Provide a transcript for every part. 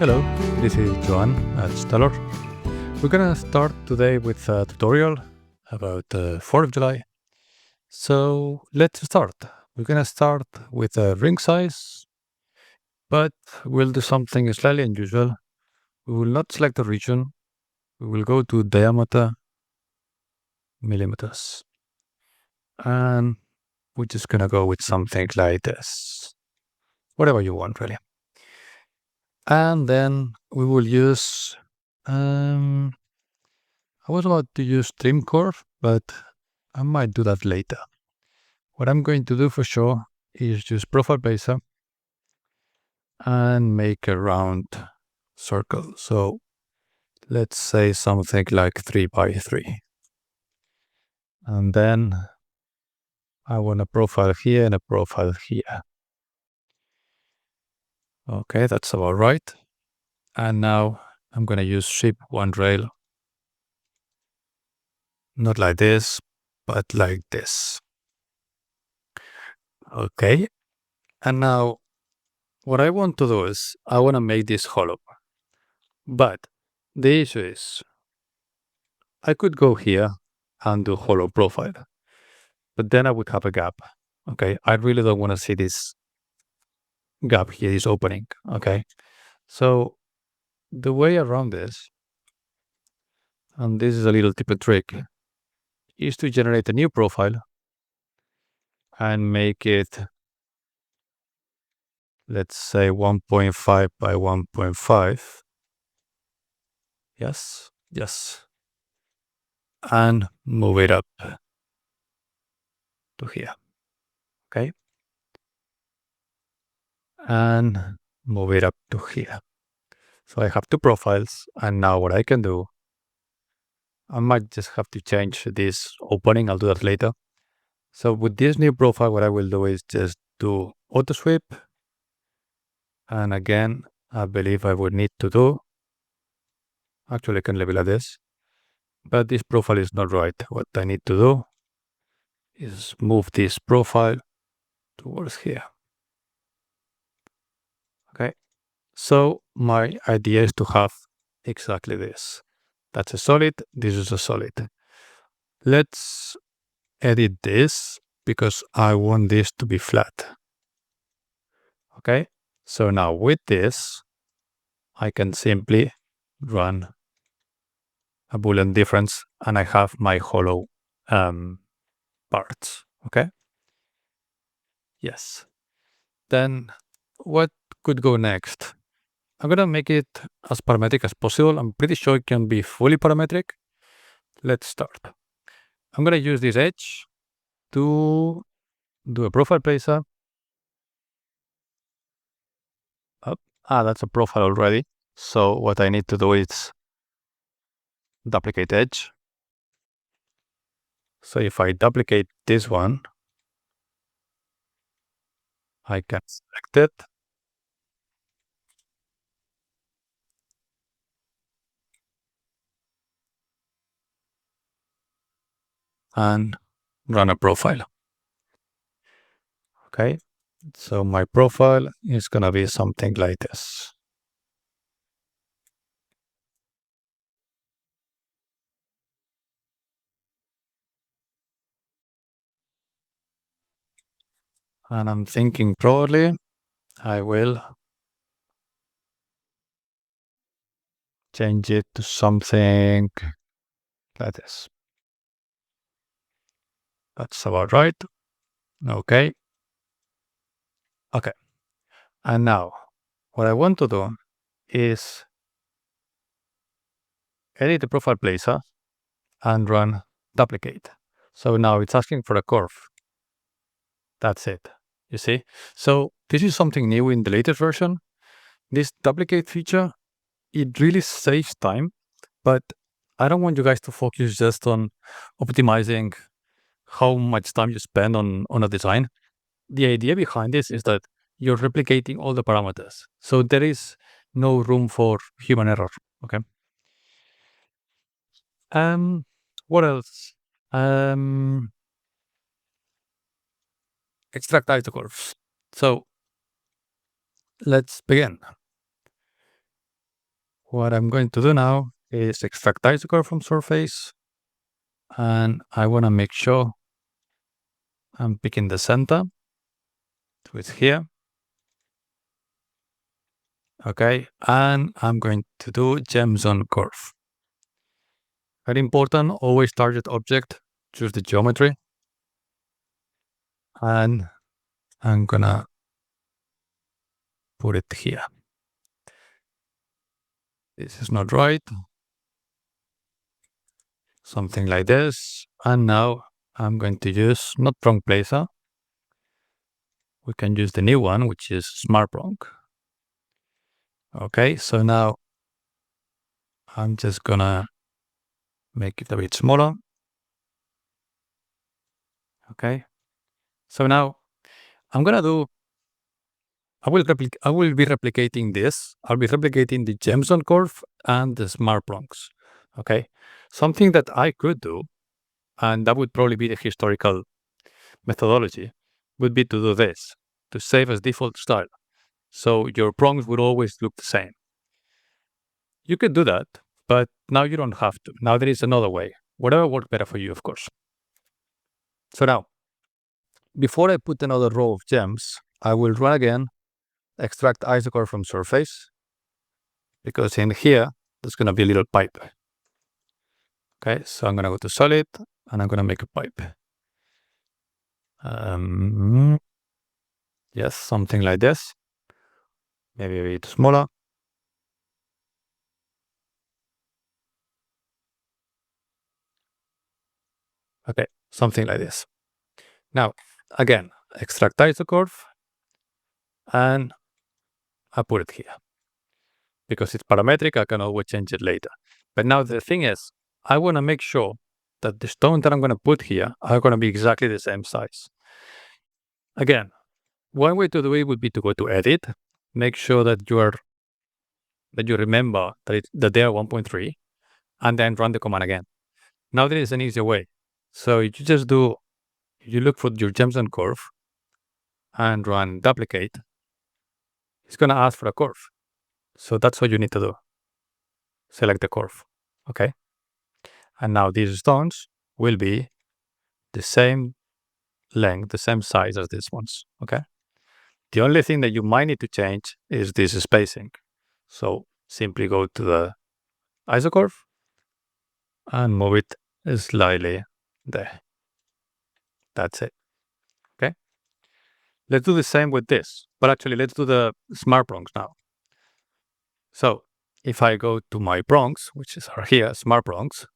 Hello, this is Joan at Stellar. We're gonna start today with a tutorial about the 4th of July. So let's start. We're gonna start with a ring size, but we'll do something slightly unusual. We will not select the region. We will go to diameter millimeters. And we're just gonna go with something like this. Whatever you want, really. And then we will use I was about to use trim curve, but I might do that later. What I'm going to do for sure is use profile baser and make a round circle. So let's say something like 3 by 3. And then I want a profile here and a profile here. Okay, that's about right. And now I'm going to use ship one rail. Not like this, but like this. Okay. And now what I want to do is I want to make this hollow. But the issue is I could go here and do hollow profile, but then I would have a gap. Okay, I really don't want to see this gap here, this opening. Okay, so the way around this, and this is a little tip and trick, is to generate a new profile and make it, let's say 1.5 by 1.5. Yes, and move it up to here. Okay, and move it up to here. So I have two profiles, and now what I can do, I might just have to change this opening. I'll do that later. So with this new profile, what I will do is just do auto sweep. And again, I believe I would need to do, actually I can leave it like this, but this profile is not right. What I need to do is move this profile towards here. Okay. So my idea is to have exactly this. That's a solid. This is a solid. Let's edit this because I want this to be flat. Okay, so now with this, I can simply run a Boolean difference and I have my hollow parts. Okay, yes. Then what could go next? I'm gonna make it as parametric as possible. I'm pretty sure it can be fully parametric. Let's start. I'm gonna use this edge to do a profile placer. That's a profile already. So what I need to do is duplicate edge. So if I duplicate this one, I can select it. And run a profile. Okay, so my profile is gonna be something like this. And I'm thinking probably I will change it to something like this. That's about right. Okay. Okay. And now what I want to do is edit the profile placer and run duplicate. So now it's asking for a curve. That's it. You see? So this is something new in the latest version. This duplicate feature, it really saves time, but I don't want you guys to focus just on optimizing how much time you spend on a design. The idea behind this is that you're replicating all the parameters. So there is no room for human error. Okay. What else? Extract isocorps. So let's begin. what I'm going to do now is extract isochord from surface, and I want to make sure I'm picking the center, so it's here. Okay, and I'm going to do gemstone curve. Very important, always target object, choose the geometry, and I'm gonna put it here. This is not right. Something like this. And now I'm going to use not prong placer. We can use the new one, which is Smart Prong. Okay, so now I'm just gonna make it a bit smaller. Okay, so now I'm gonna do. I will be replicating this. I'll be replicating the gemstone curve and the Smart Prongs. Okay, something that I could do, and that would probably be the historical methodology, would be to do this, to save as default style. So your prongs would always look the same. You could do that, but now you don't have to. Now there is another way. Whatever works better for you, of course. So now, before I put another row of gems, I will run again, extract isochord from surface, because in here, there's going to be a little pipe. Okay, so I'm going to go to solid, and I'm going to make a pipe. Yes, something like this. Maybe a bit smaller. Okay, something like this. Now, again, extract isochord, and I put it here. Because it's parametric, I can always change it later. But now the thing is, I want to make sure that the stone that I'm going to put here are going to be exactly the same size. Again, one way to do it would be to go to edit, make sure that you remember that they are 1.3, and then run the command again. Now there is an easier way. So you just you look for your gemstone curve and run duplicate. It's going to ask for a curve. So that's what you need to do. Select the curve. Okay. And now these stones will be the same length, the same size as these ones. Okay. The only thing that you might need to change is this spacing. So simply go to the isocurve and move it slightly there. That's it. Okay. Let's do the same with this, but actually let's do the smart prongs now. So if I go to my prongs, which are here, smart prongs,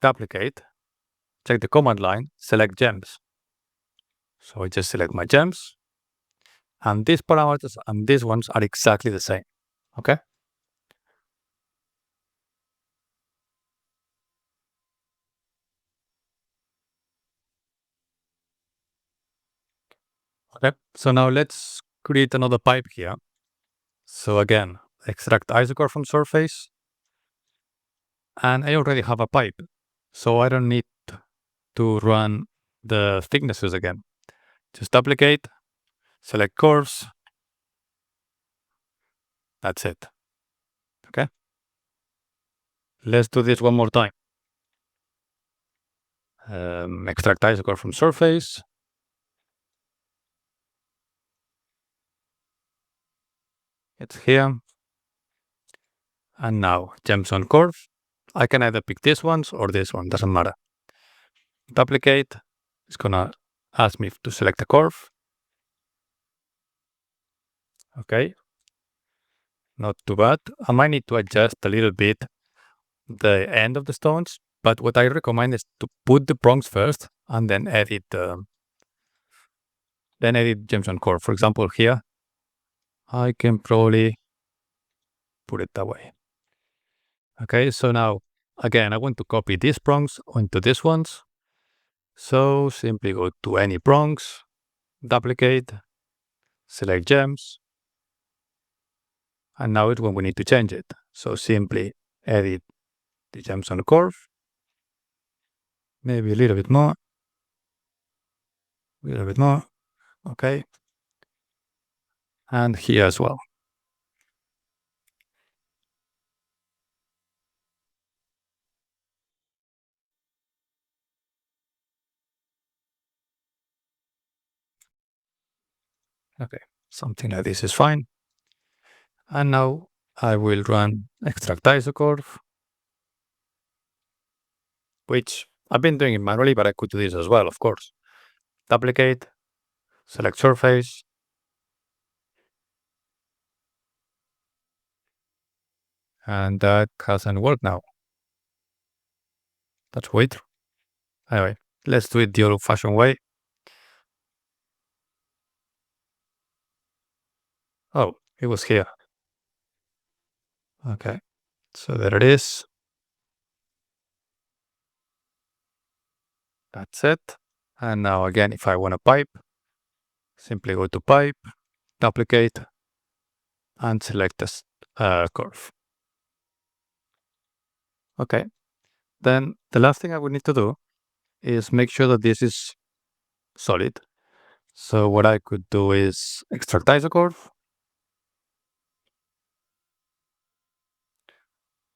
duplicate, check the command line, select gems. So I just select my gems, and these parameters and these ones are exactly the same. Okay. Okay. So now let's create another pipe here. So again, extract isochord from surface, and I already have a pipe, so I don't need to run the thicknesses again. Just duplicate, select curves. That's it. Okay. Let's do this one more time. Extract isochord from surface. It's here. And now gemstone curve. I can either pick this ones or this one, doesn't matter. Duplicate. It's gonna ask me to select a curve. Okay. Not too bad. I might need to adjust a little bit the end of the stones, but what I recommend is to put the prongs first and then edit gemstone curve. For example, here, I can probably put it that way. Okay, so now, again, I want to copy these prongs onto these ones. So simply go to any prongs, duplicate, select gems, and now it's when we need to change it. So simply edit the gemstone curve, maybe a little bit more, okay, and here as well. Okay, something like this is fine. And now I will run extract isocurve, which I've been doing it manually, but I could do this as well, of course. Duplicate, select surface, and that hasn't worked now. That's weird. Anyway, let's do it the old-fashioned way. Oh, it was here. Okay, so there it is. That's it. And now again, if I want a pipe, simply go to pipe, duplicate, and select this curve. Okay, then the last thing I would need to do is make sure that this is solid. So what I could do is extract isocurve,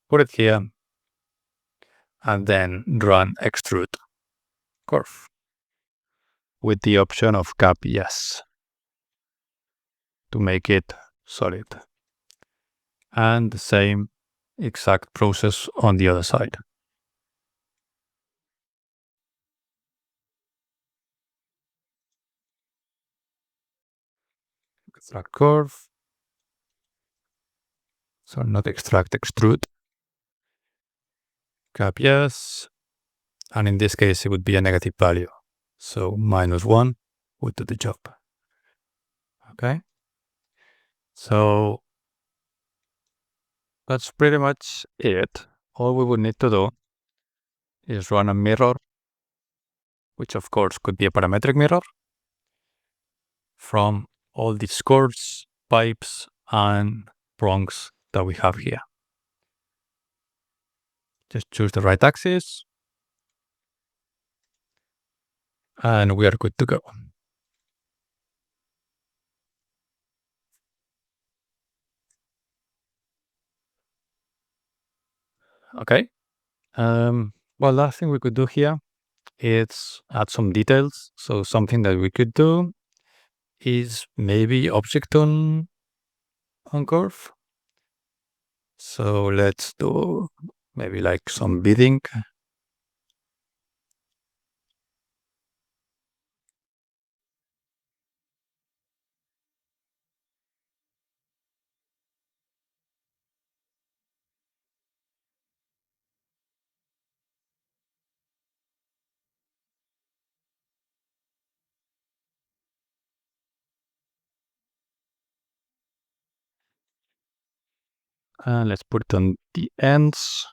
put it here, and then run extrude curve with the option of cap yes to make it solid. And the same exact process on the other side. Extract curve. So not extract, extrude. Cap yes. And in this case, it would be a negative value. So -1 would do the job. Okay. So that's pretty much it. All we would need to do is run a mirror, which of course could be a parametric mirror, from all these curves, pipes, and prongs that we have here. Just choose the right axis, and we are good to go. Okay. Well, last thing we could do here is add some details. So something that we could do is maybe object on curve. So let's do maybe like some bidding. And let's put it on the ends.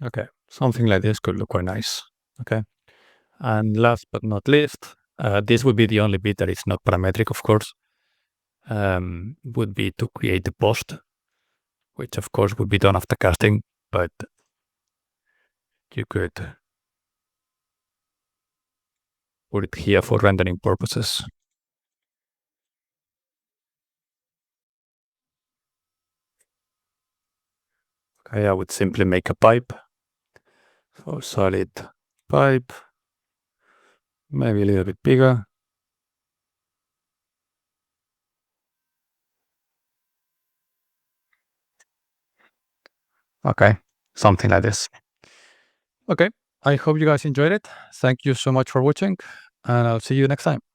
Okay, something like this could look quite nice. Okay. And last but not least, this would be the only bit that is not parametric, of course, would be to create the post, which of course would be done after casting, but you could put it here for rendering purposes. Okay, I would simply make a pipe. So solid pipe, maybe a little bit bigger. Okay, something like this. Okay, I hope you guys enjoyed it. Thank you so much for watching, and I'll see you next time.